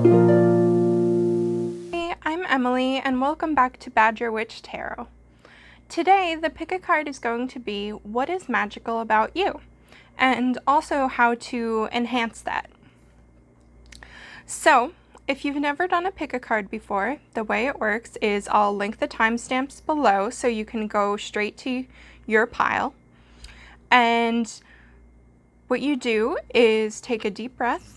Hey, I'm Emily, and welcome back to Badger Witch Tarot. Today, the pick a card is going to be what is magical about you, and also how to enhance that. So, if you've never done a pick a card before, the way it works is I'll link the timestamps below so you can go straight to your pile. And what you do is take a deep breath,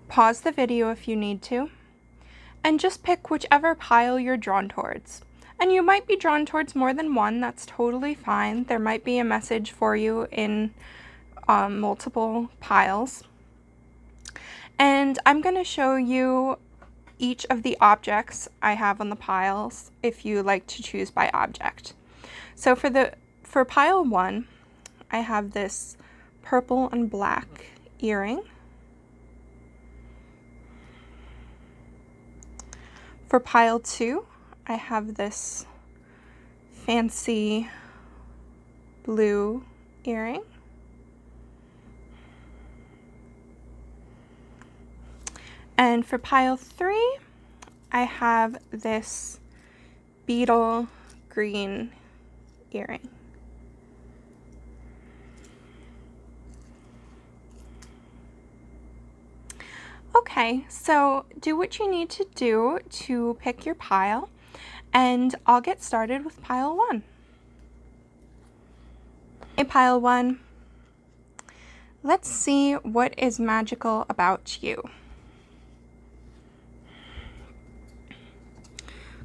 pause the video if you need to, and just pick whichever pile you're drawn towards. And you might be drawn towards more than one, that's totally fine. There might be a message for you in multiple piles. And I'm going to show you each of the objects I have on the piles if you like to choose by object. So for pile 1, I have this purple and black earring. For pile 2, I have this fancy blue earring. And for pile 3, I have this beetle green earring. Okay, so do what you need to do to pick your pile, and I'll get started with pile 1. Okay, pile 1, let's see what is magical about you.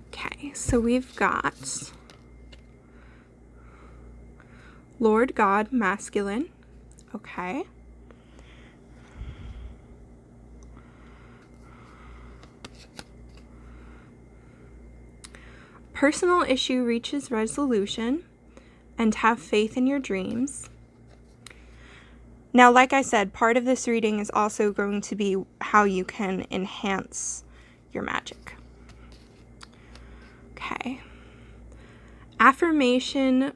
Okay, so we've got Lord God, masculine. Okay. Personal issue reaches resolution, and have faith in your dreams. Now, like I said, part of this reading is also going to be how you can enhance your magic. Okay. Affirmation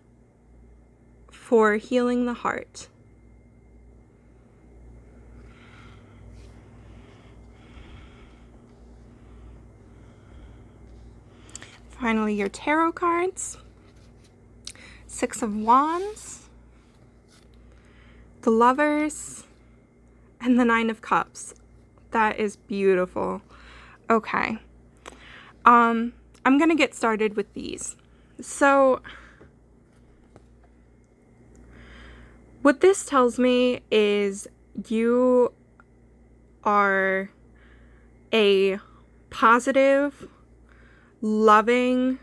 for healing the heart. Finally, your tarot cards. 6 of Wands, the Lovers, and the 9 of Cups. That is beautiful. Okay. I'm going to get started with these. So, what this tells me is you are a positive, loving,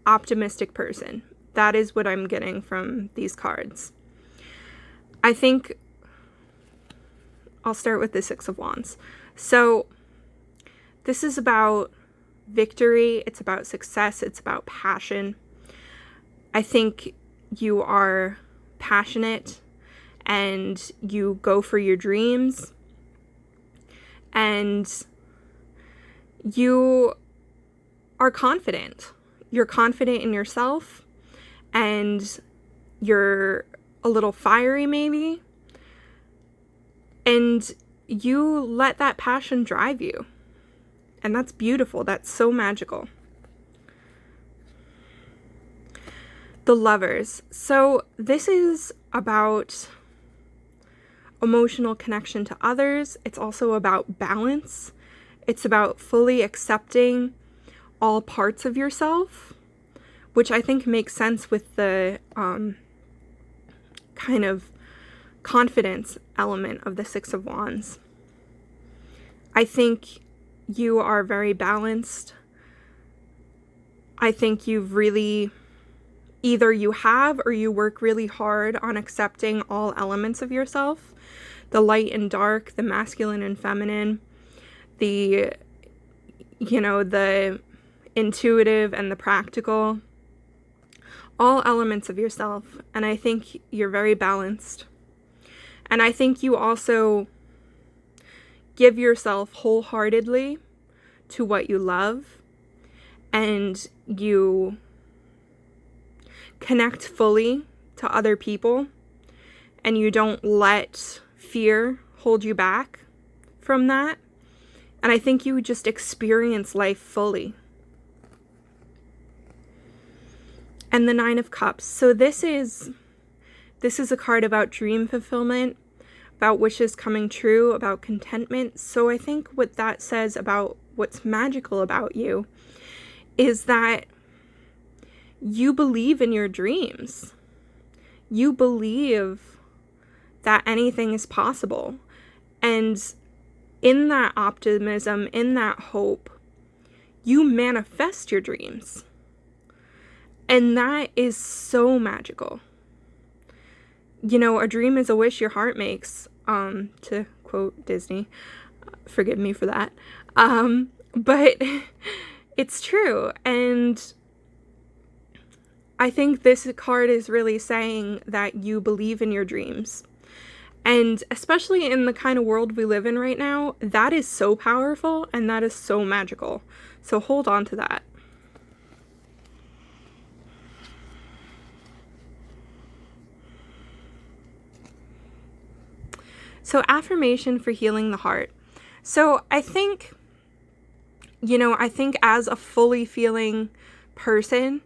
optimistic person. That is what I'm getting from these cards. I think I'll start with the 6 of Wands. So this is about victory. It's about success. It's about passion. I think you are passionate and you go for your dreams, and you are confident. You're confident in yourself, and you're a little fiery maybe, and you let that passion drive you, and that's beautiful. That's so magical. The Lovers. So this is about emotional connection to others. It's also about balance. It's about fully accepting all parts of yourself, which I think makes sense with the kind of confidence element of the 6 of Wands. I think you are very balanced. I think you've really, either you have or you work really hard on accepting all elements of yourself, the light and dark, the masculine and feminine, the intuitive and the practical, all elements of yourself. And I think you're very balanced. And I think you also give yourself wholeheartedly to what you love, and you connect fully to other people, and you don't let fear hold you back from that. And I think you just experience life fully. And the Nine of Cups. So this is a card about dream fulfillment, about wishes coming true, about contentment. So I think what that says about what's magical about you is that you believe in your dreams. You believe that anything is possible. And in that optimism, in that hope, you manifest your dreams. And that is so magical. You know, a dream is a wish your heart makes, to quote Disney. Forgive me for that. But it's true. And I think this card is really saying that you believe in your dreams. And especially in the kind of world we live in right now, that is so powerful and that is so magical. So hold on to that. So affirmation for healing the heart. So I think as a fully feeling person,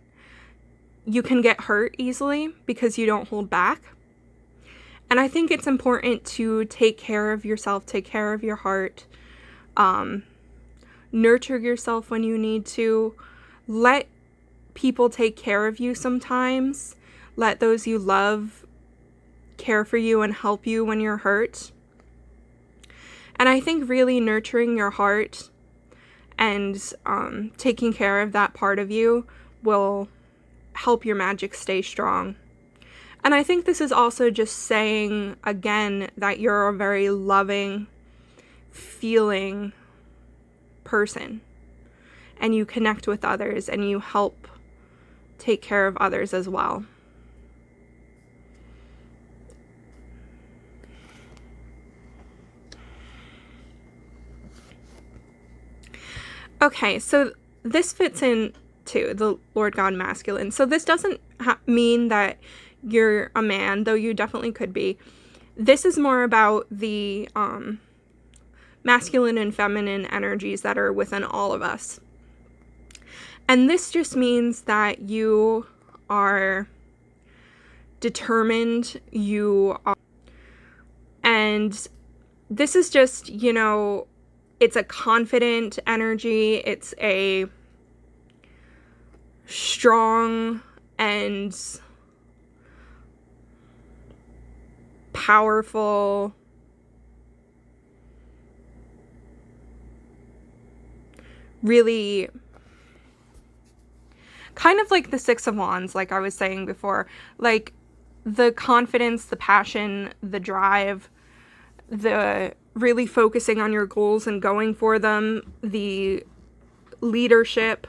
you can get hurt easily because you don't hold back. And I think it's important to take care of yourself, take care of your heart, nurture yourself when you need to, let people take care of you sometimes, let those you love care for you and help you when you're hurt. And I think really nurturing your heart and taking care of that part of you will help your magic stay strong. And I think this is also just saying, again, that you're a very loving, feeling person. And you connect with others and you help take care of others as well. Okay, so this fits in to the Lord God masculine. So this doesn't mean that you're a man, though you definitely could be. This is more about the masculine and feminine energies that are within all of us. And this just means that you are determined, and this is just, it's a confident energy, it's a strong and powerful, really kind of like the Six of Wands, like I was saying before, like the confidence, the passion, the drive, the really focusing on your goals and going for them, the leadership,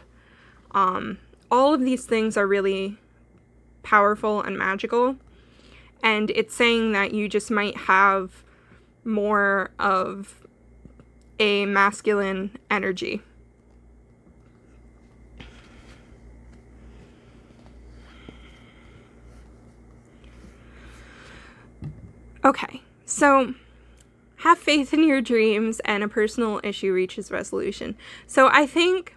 all of these things are really powerful and magical. And it's saying that you just might have more of a masculine energy. Okay, so have faith in your dreams and a personal issue reaches resolution. So I think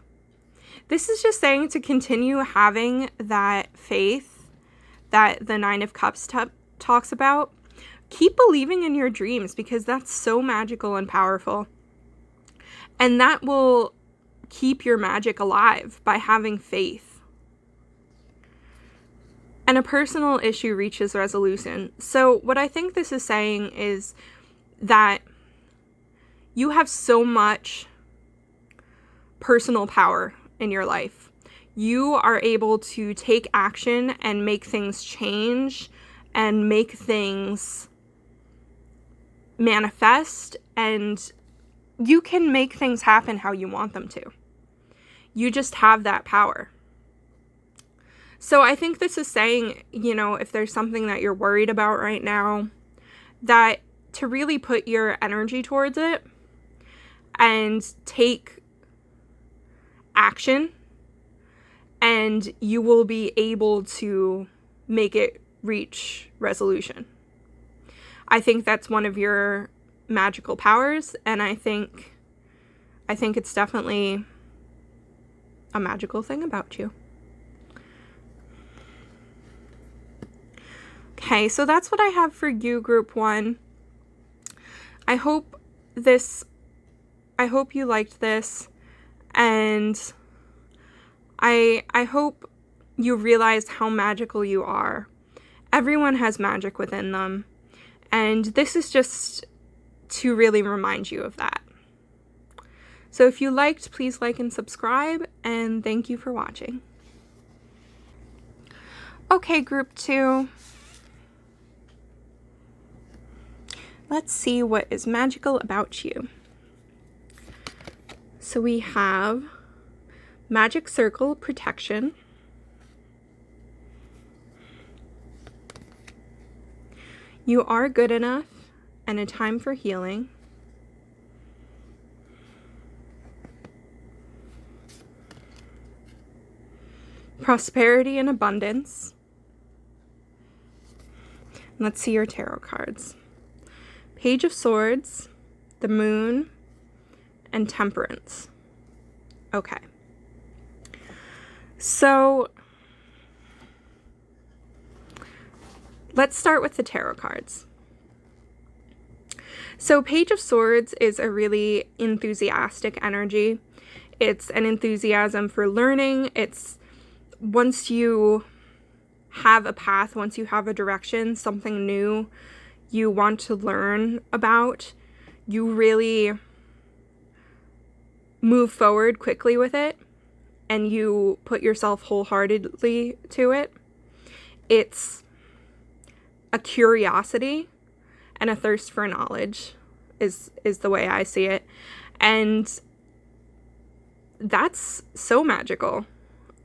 this is just saying to continue having that faith that the Nine of Cups talks about. Keep believing in your dreams because that's so magical and powerful. And that will keep your magic alive by having faith. And a personal issue reaches resolution. So what I think this is saying is that you have so much personal power in your life. You are able to take action and make things change and make things manifest, and you can make things happen how you want them to. You just have that power. So I think this is saying, if there's something that you're worried about right now, that to really put your energy towards it and take action, and you will be able to make it reach resolution. I think that's one of your magical powers, and I think it's definitely a magical thing about you. Okay, so that's what I have for you, group 1. I hope you liked this, and I hope you realized how magical you are. Everyone has magic within them, and this is just to really remind you of that. So if you liked, please like and subscribe, and thank you for watching. Okay, group 2. Let's see what is magical about you. So we have Magic Circle Protection, You Are Good Enough, and A Time for Healing, Prosperity and Abundance. Let's see your tarot cards. Page of Swords, the Moon, and Temperance. Okay. So let's start with the tarot cards. So Page of Swords is a really enthusiastic energy. It's an enthusiasm for learning. It's once you have a path, once you have a direction, something new you want to learn about, you really move forward quickly with it, and you put yourself wholeheartedly to it. It's a curiosity and a thirst for knowledge is the way I see it. And that's so magical.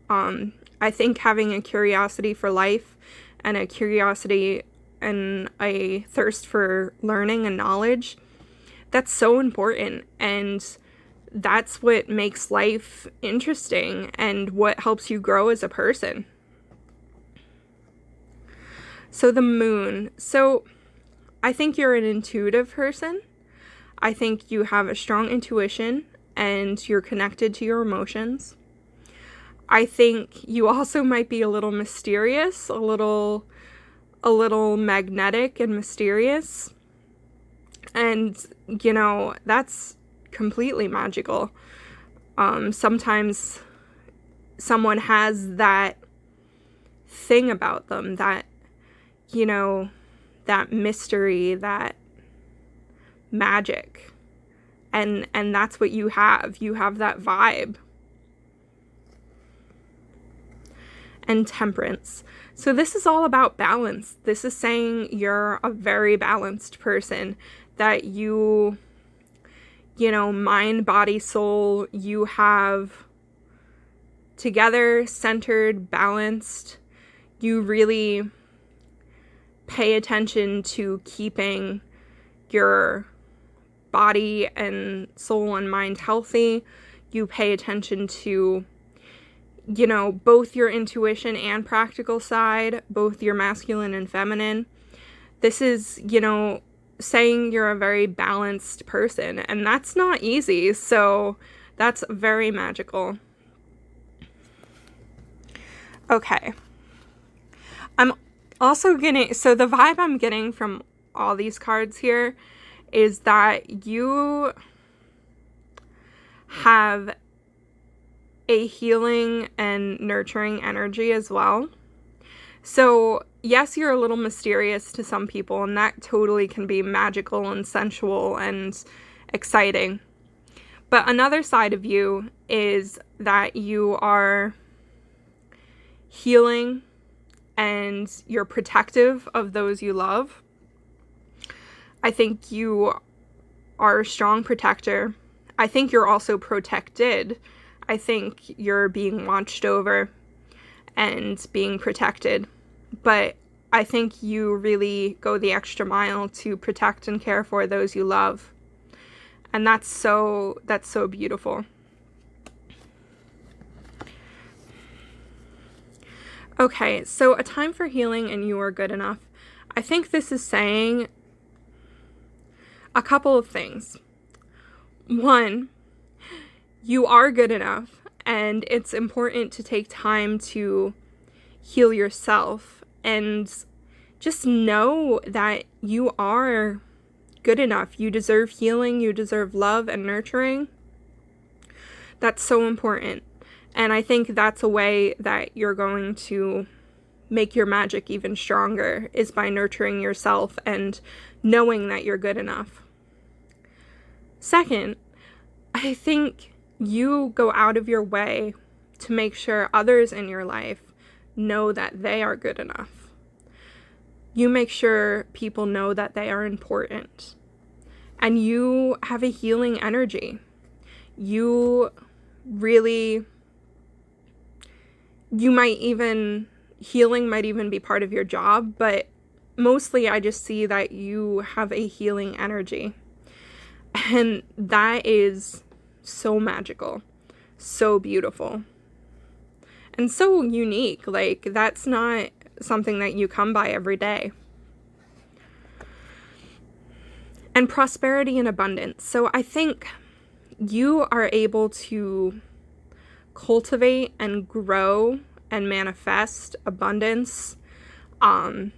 I think having a curiosity for life and a curiosity and a thirst for learning and knowledge, that's so important, and that's what makes life interesting and what helps you grow as a person. So the Moon. So I think you're an intuitive person. I think you have a strong intuition and you're connected to your emotions. I think you also might be a little mysterious, a little magnetic and mysterious. And, you know, that's completely magical. Sometimes someone has that thing about them, that, you know, that mystery, that magic. And that's what you have. You have that vibe. And Temperance. So this is all about balance. This is saying you're a very balanced person, that you know, mind, body, soul, you have together, centered, balanced. You really pay attention to keeping your body and soul and mind healthy. You pay attention to, you know, both your intuition and practical side, both your masculine and feminine. This is, you know, saying you're a very balanced person, and that's not easy, so that's very magical. Okay. I'm also getting, so the vibe I'm getting from all these cards here is that you have a healing and nurturing energy as well. So yes, you're a little mysterious to some people, and that totally can be magical and sensual and exciting. But another side of you is that you are healing and you're protective of those you love. I think you are a strong protector. I think you're also protected. I think you're being watched over and being protected. But I think you really go the extra mile to protect and care for those you love. And that's so beautiful. Okay, so A Time for Healing and You Are Good Enough. I think this is saying A couple of things. One, you are good enough, and it's important to take time to heal yourself and just know that you are good enough. You deserve healing, you deserve love and nurturing. That's so important. And I think that's a way that you're going to make your magic even stronger, is by nurturing yourself and knowing that you're good enough. Second, I think you go out of your way to make sure others in your life know that they are good enough. You make sure people know that they are important. And you have a healing energy. You might even, healing might even be part of your job, but mostly I just see that you have a healing energy. And that is so magical, so beautiful, and so unique. Like, that's not something that you come by every day. And prosperity and abundance. So I think you are able to cultivate and grow and manifest abundance. I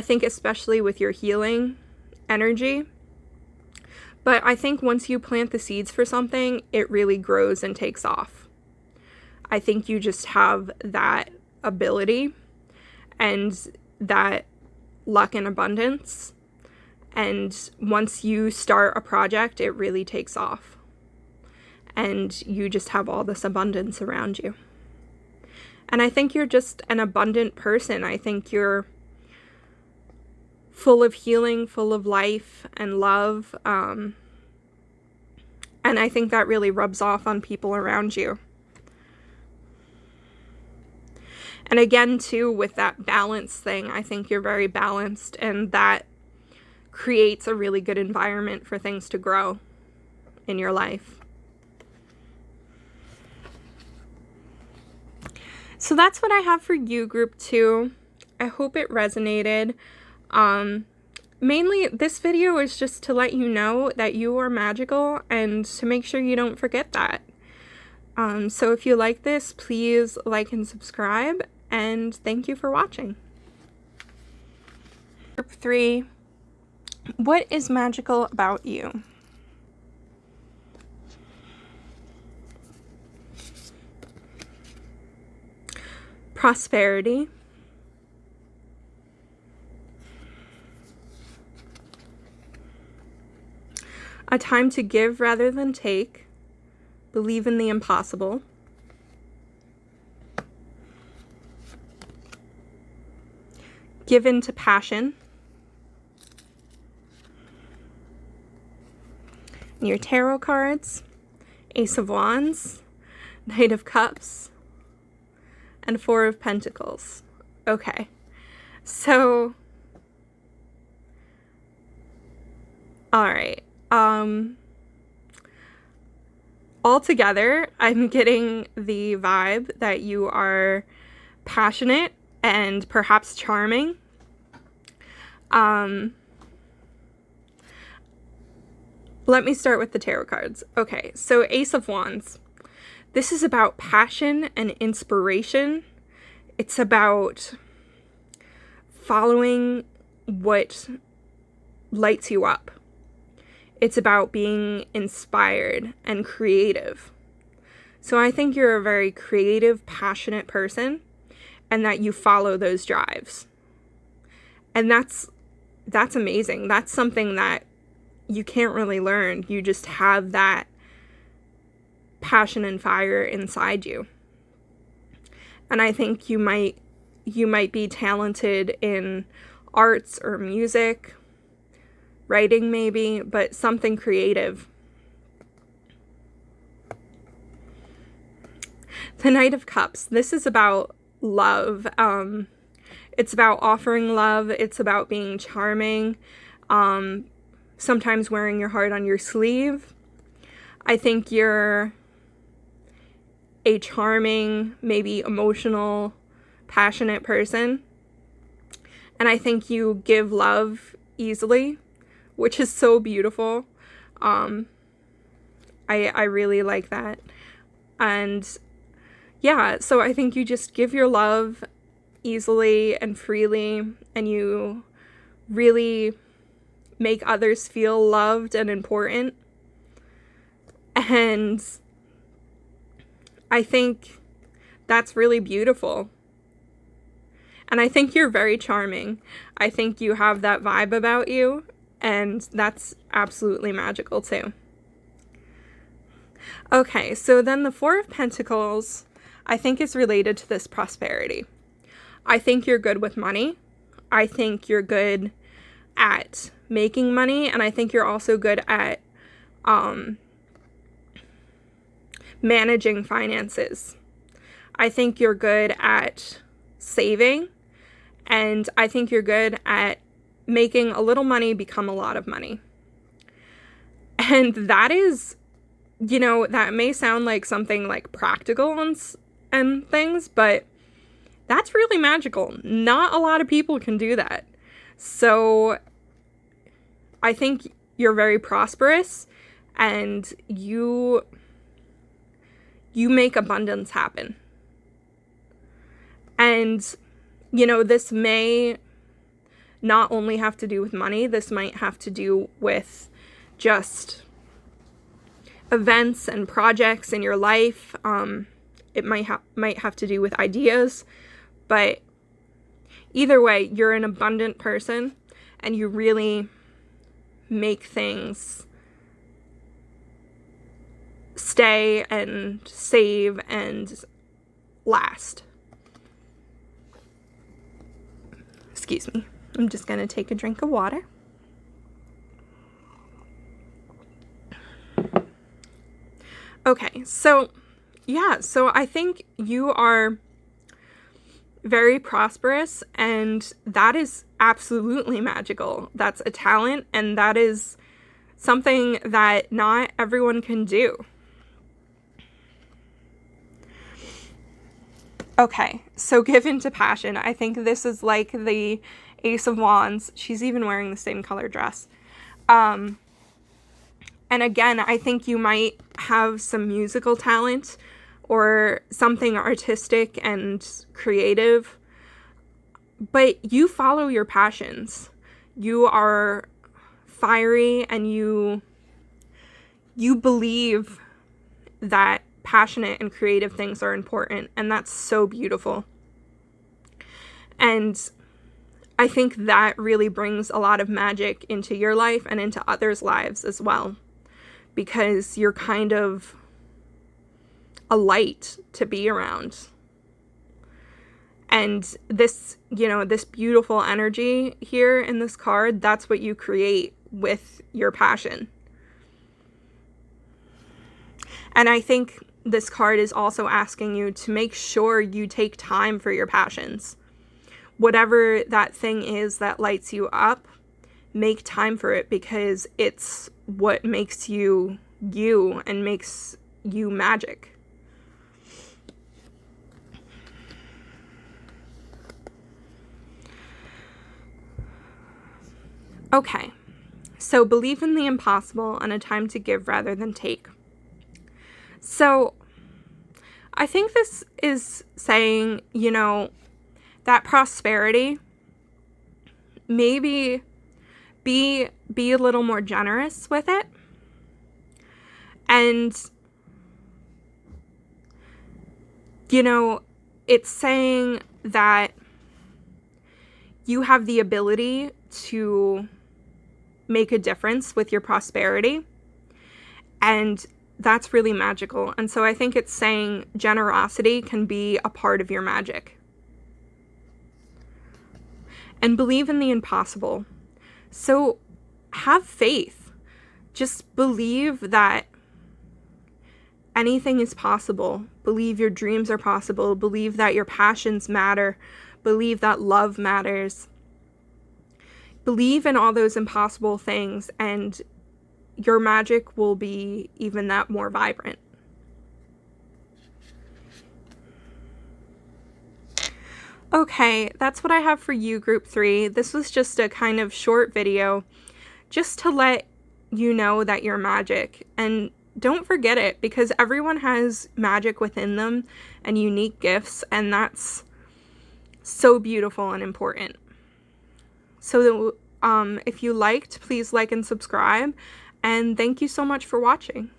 think especially with your healing energy. But I think once you plant the seeds for something, it really grows and takes off. I think you just have that ability and that luck and abundance. And once you start a project, it really takes off. And you just have all this abundance around you. And I think you're just an abundant person. I think you're full of healing, full of life and love. And I think that really rubs off on people around you. And again, too, with that balance thing, I think you're very balanced, and that creates a really good environment for things to grow in your life. So that's what I have for you, group 2. I hope it resonated. Mainly, this video is just to let you know that you are magical and to make sure you don't forget that. So if you like this, please like and subscribe, and thank you for watching. Group 3, what is magical about you? Prosperity. A time to give rather than take. Believe in the impossible. Give in to passion. Your tarot cards. Ace of Wands. Knight of Cups. And Four of Pentacles. Okay. So, alright. Altogether, I'm getting the vibe that you are passionate and perhaps charming. Let me start with the tarot cards. Okay, so Ace of Wands. This is about passion and inspiration. It's about following what lights you up. It's about being inspired and creative. So I think you're a very creative, passionate person, and that you follow those drives. And that's amazing. That's something that you can't really learn. You just have that passion and fire inside you. And I think you might be talented in arts or music, writing maybe, but something creative. The Knight of Cups. This is about love. It's about offering love. It's about being charming. Sometimes wearing your heart on your sleeve. I think you're a charming, maybe emotional, passionate person. And I think you give love easily which is so beautiful. I really like that. And yeah, so I think you just give your love easily and freely, and you really make others feel loved and important. And I think that's really beautiful. And I think you're very charming. I think you have that vibe about you, and that's absolutely magical too. Okay, so then the Four of Pentacles, I think, is related to this prosperity. I think you're good with money. I think you're good at making money, and I think you're also good at managing finances. I think you're good at saving, and I think you're good at making a little money become a lot of money. And that is, you know, that may sound like something like practical and things, but that's really magical. Not a lot of people can do that. So I think you're very prosperous, and you make abundance happen. And, you know, this may not only have to do with money, this might have to do with just events and projects in your life. It might have to do with ideas, but either way, you're an abundant person, and you really make things stay and save and last. Excuse me. I'm just going to take a drink of water. Okay, so yeah, so I think you are very prosperous, and that is absolutely magical. That's a talent, and that is something that not everyone can do. Okay, so give in to passion. I think this is like the Ace of Wands. She's even wearing the same color dress. And again, I think you might have some musical talent or something artistic and creative, but you follow your passions. You are fiery, and you believe that passionate and creative things are important, and that's so beautiful. And I think that really brings a lot of magic into your life and into others' lives as well, because you're kind of a light to be around. And this, you know, this beautiful energy here in this card, that's what you create with your passion. And I think this card is also asking you to make sure you take time for your passions. Whatever that thing is that lights you up, make time for it, because it's what makes you you and makes you magic. Okay, so believe in the impossible and a time to give rather than take. So I think this is saying, you know, that prosperity, maybe be a little more generous with it. And, you know, it's saying that you have the ability to make a difference with your prosperity, and that's really magical. And so I think it's saying generosity can be a part of your magic. And believe in the impossible. So have faith. Just believe that anything is possible. Believe your dreams are possible. Believe that your passions matter. Believe that love matters. Believe in all those impossible things, and your magic will be even that more vibrant. Okay, that's what I have for you, Group 3. This was just a kind of short video just to let you know that you're magic. And don't forget it, because everyone has magic within them and unique gifts, and that's so beautiful and important. So if you liked, please like and subscribe, and thank you so much for watching.